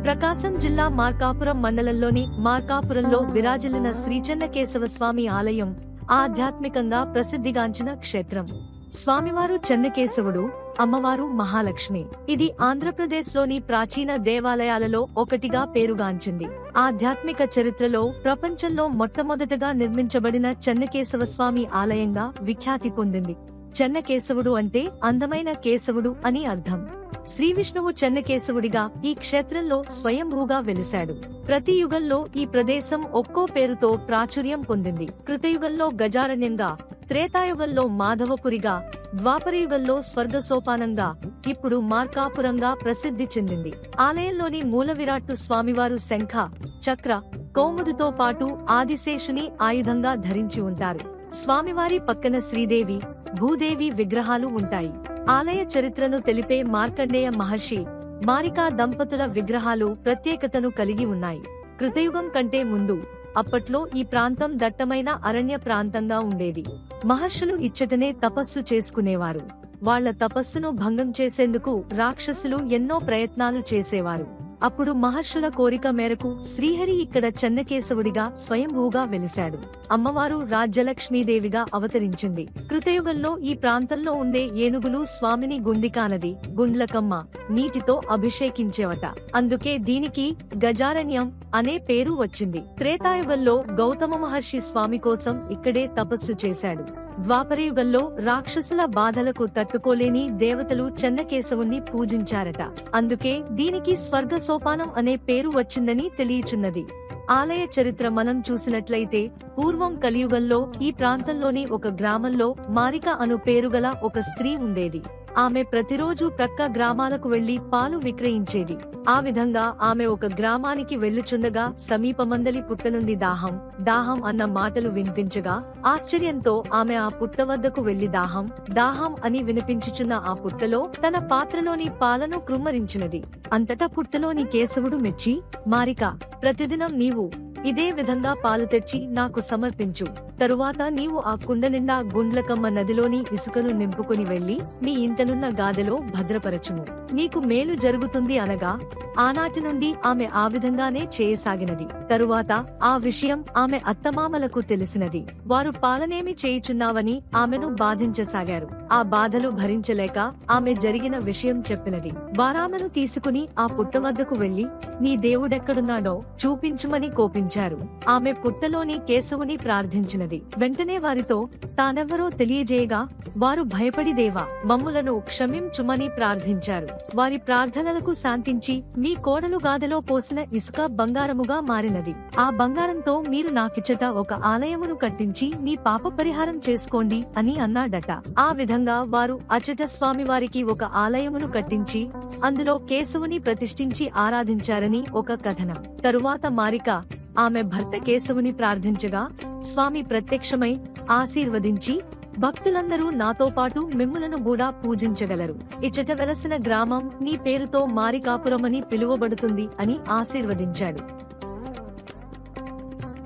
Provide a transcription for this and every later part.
ప్రకాశం జిల్లా మార్కాపురం మండలంలోని మార్కాపురంలో విరాజిల్లిన శ్రీ చెన్నకేశవస్వామి ఆలయం ఆధ్యాత్మికంగా ప్రసిద్ధిగాంచిన క్షేత్రం. స్వామివారు చెన్నకేశవుడు, అమ్మవారు మహాలక్ష్మి. ఇది ఆంధ్రప్రదేశ్లోని ప్రాచీన దేవాలయాలలో ఒకటిగా పేరుగాంచింది. ఆధ్యాత్మిక చరిత్రలో ప్రపంచంలో మొట్టమొదటగా నిర్మించబడిన చెన్నకేశవస్వామి ఆలయంగా విఖ్యాతి పొందింది. చెన్నకేశవుడు అంటే అందమైన కేశవుడు అని అర్థం. శ్రీ విష్ణువు చెన్నకేశవుడిగా ఈ క్షేత్రంలో స్వయంభూగా వెలిశాడు. ప్రతి యుగంలో ఈ ప్రదేశం ఒక్కో పేరుతో ప్రాచుర్యం పొందింది. కృతయుగంలో గజారణ్యంగా, త్రేతాయుగంలో మాధవపురిగా, ద్వాపరయుగంలో స్వర్గసోపానంగా, ఇప్పుడు మార్కాపురంగా ప్రసిద్ధి చెందింది. ఆలయంలోని మూల విరాట్టు స్వామివారు శంఖ, చక్ర, కౌముదితో పాటు ఆదిశేషుని ఆయుధంగా ధరించి ఉంటారు. స్వామివారి పక్కన శ్రీదేవి, భూదేవి విగ్రహాలు ఉంటాయి. ఆలయ చరిత్రను తెలిపే మార్కండేయ మహర్షి, మారికా దంపతుల విగ్రహాలు ప్రత్యేకతను కలిగి ఉన్నాయి. కృతయుగం కంటే ముందు అప్పట్లో ఈ ప్రాంతం దట్టమైన అరణ్య ప్రాంతంగా ఉండేది. మహర్షులు ఇచ్చటనే తపస్సు చేసుకునేవారు. వాళ్ల తపస్సును భంగం చేసేందుకు రాక్షసులు ఎన్నో ప్రయత్నాలు చేసేవారు. అప్పుడు మహర్షుల కోరిక మేరకు శ్రీహరి ఇక్కడ చెన్నకేశవుడిగా స్వయంభూగా వెలిశాడు. అమ్మవారు రాజ్యలక్ష్మీదేవిగా అవతరించింది. కృతయుగంలో ఈ ప్రాంతంలో ఉండే ఏనుగులు స్వామిని గుండికా నది, గుండ్లకమ్మ నీటితో అభిషేకించేవట. అందుకే దీనికి గజారణ్యం అనే పేరు వచ్చింది. త్రేతాయుగంలో గౌతమ మహర్షి స్వామి కోసం ఇక్కడే తపస్సు చేశాడు. ద్వాపరయుగంలో రాక్షసుల బాధలకు తట్టుకోలేని దేవతలు చెన్నకేశవుణ్ణి పూజించారట. అందుకే దీనికి స్వర్గసోపానం అనే పేరు వచ్చిందని తెలియచున్నది. ఆలయ చరిత్ర మనం చూసినట్లయితే పూర్వం కలియుగంలో ఈ ప్రాంతంలోని ఒక గ్రామంలో మారిక అను పేరుగల ఒక స్త్రీ ఉండేది. ఆమె ప్రతిరోజు ప్రక్క గ్రామాలకు వెళ్లి పాలు విక్రయించేది. ఆ విధంగా ఆమె ఒక గ్రామానికి వెళ్లుచుండగా సమీపమందలి పుట్ట నుండి దాహం, దాహం అన్న మాటలు వినిపించగా ఆశ్చర్యంతో ఆమె ఆ పుట్ట వద్దకు వెళ్లి దాహం, దాహం అని వినిపించుచున్న ఆ పుట్టలో తన పాత్రలోని పాలను కృమ్మరించినది. అంతటా పుట్టలోని కేశవుడు మెచ్చి, మారిక, ప్రతిదినం నీవు ఇదే విధంగా పాలు తెచ్చి నాకు సమర్పించు. తరువాత నీవు ఆ కుండ నిండా గుండ్లకమ్మ నదిలోని ఇసుకను నింపుకుని వెళ్లి మీ ఇంటనున్న గాదెలో భద్రపరచుము. నీకు మేలు జరుగుతుంది అనగా ఆనాటి నుండి ఆమె ఆ విధంగానే చేయసాగినది. తరువాత ఆ విషయం ఆమె అత్తమామలకు తెలిసినది. వారు పాలనేమి చేయుచున్నావని ఆమెను బాధించసాగారు. ఆ బాధలు భరించలేక ఆమె జరిగిన విషయం చెప్పినది. వారామెను తీసుకుని ఆ పుట్ట వద్దకు వెళ్లి నీ దేవుడెక్కడున్నాడో చూపించుమని కోపించారు. ఆమె పుట్టలోని కేశవుని ప్రార్థించినది. వెంటనే వారితో తానెవ్వరో తెలియజేయగా వారు భయపడి దేవా, మమ్ములను క్షమించుమని ప్రార్థించారు. వారి ప్రార్థనలకు శాంతించి మీ కోడలు గాదెలో పోసిన ఇసుక బంగారముగా మారినది. ఆ బంగారంతో మీరు నాకిచ్చట ఒక ఆలయమును కట్టించి మీ పాప పరిహారం చేసుకోండి అని అన్నాడట. ఆ విధంగా వారు అచ్చట స్వామివారికి ఒక ఆలయమును కట్టించి అందులో కేశవుని ప్రతిష్ఠించి ఆరాధించారని ఒక కథనం. తరువాత మారిక ఆమె భర్త కేశవుని ప్రార్థించగా స్వామి ప్రత్యక్షమై ఆశీర్వదించి, భక్తులందరూ నాతో పాటు మిమ్ములను కూడా పూజించగలరు. ఇచ్చట వెలసిన గ్రామం నీ పేరుతో మారికాపురమని పిలువబడుతుంది అని ఆశీర్వదించాడు.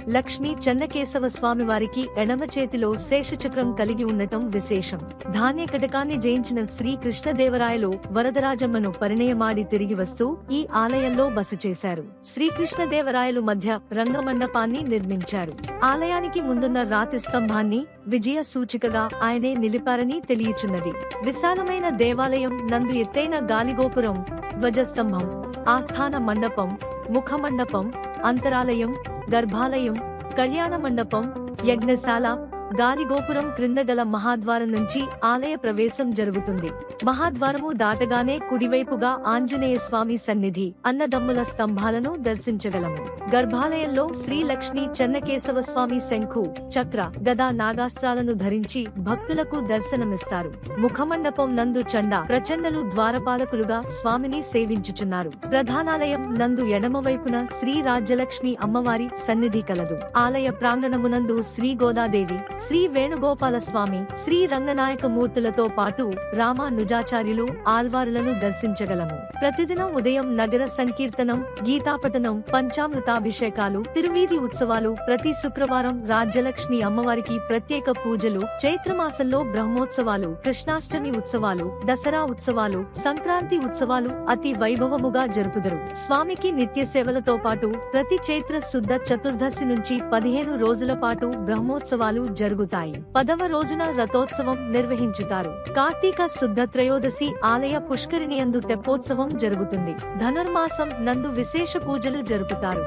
లక్ష్మీ చెన్నకేశవ స్వామివారికి ఎడమ చేతిలో శేషచక్రం కలిగి ఉండటం విశేషం. ధాన్య కటకాన్ని జయించిన శ్రీ కృష్ణదేవరాయలు వరదరాజమ్మను పరిణయమాడి తిరిగి వస్తూ ఈ ఆలయంలో బస చేశారు. శ్రీకృష్ణదేవరాయలు మధ్య రంగమండపాన్ని నిర్మించారు. ఆలయానికి ముందున్న రాతి స్తంభాన్ని విజయ సూచికగా ఆయనే నిలిపారని తెలియచున్నది. విశాలమైన దేవాలయం నందు ఎత్తైన గాలిగోపురం, ధ్వజస్తంభం, ఆస్థాన మండపం, ముఖమండపం, అంతరాలయం, గర్భాలయం, కళ్యాణ మండపం, యజ్ఞశాల, గాలిగోపురం క్రింద గల మహాద్వారం నుంచి ఆలయ ప్రవేశం జరుగుతుంది. మహాద్వారము దాటగానే కుడివైపుగా ఆంజనేయ స్వామి సన్నిధి, అన్నదమ్ముల స్తంభాలను దర్శించగలము. గర్భాలయంలో శ్రీ లక్ష్మీ చెన్నకేశవ స్వామి శంఖు, చక్ర, గదా, నాగాస్త్రాలను ధరించి భక్తులకు దర్శనమిస్తారు. ముఖమండపం నందు ప్రచండలు ద్వారపాలకులుగా స్వామిని సేవించుచున్నారు. ప్రధానాలయం నందు ఎడమవైపున శ్రీ రాజ్యలక్ష్మి అమ్మవారి సన్నిధి కలదు. ఆలయ ప్రాంగణమునందు శ్రీ గోదాదేవి, శ్రీ వేణుగోపాల స్వామి, శ్రీ రంగనాయక మూర్తులతో పాటు రామానుజాచార్యులు, ఆల్వారులను దర్శించగలము. ప్రతిదినం ఉదయం నగర సంకీర్తనం, గీతాపఠనం, పంచామృతాభిషేకాలు, తిరువీధి ఉత్సవాలు. ప్రతి శుక్రవారం రాజ్యలక్ష్మి అమ్మవారికి ప్రత్యేక పూజలు, చైత్రమాసంలో బ్రహ్మోత్సవాలు, కృష్ణాష్టమి ఉత్సవాలు, దసరా ఉత్సవాలు, సంక్రాంతి ఉత్సవాలు అతి వైభవముగా జరుపుదరు. స్వామికి నిత్య సేవలతో పాటు ప్రతి చైత్ర శుద్ధ చతుర్దశి నుంచి 15 రోజుల పాటు బ్రహ్మోత్సవాలు జరుగుతాయి. 10వ రోజున రథోత్సవం నిర్వహించుతారు. కార్తీక శుద్ధ త్రయోదశి ఆలయ పుష్కరిణియందు తెప్పోత్సవం జరుగుతుంది. ధనుర్మాసం నందు విశేష పూజలు జరుపుతారు.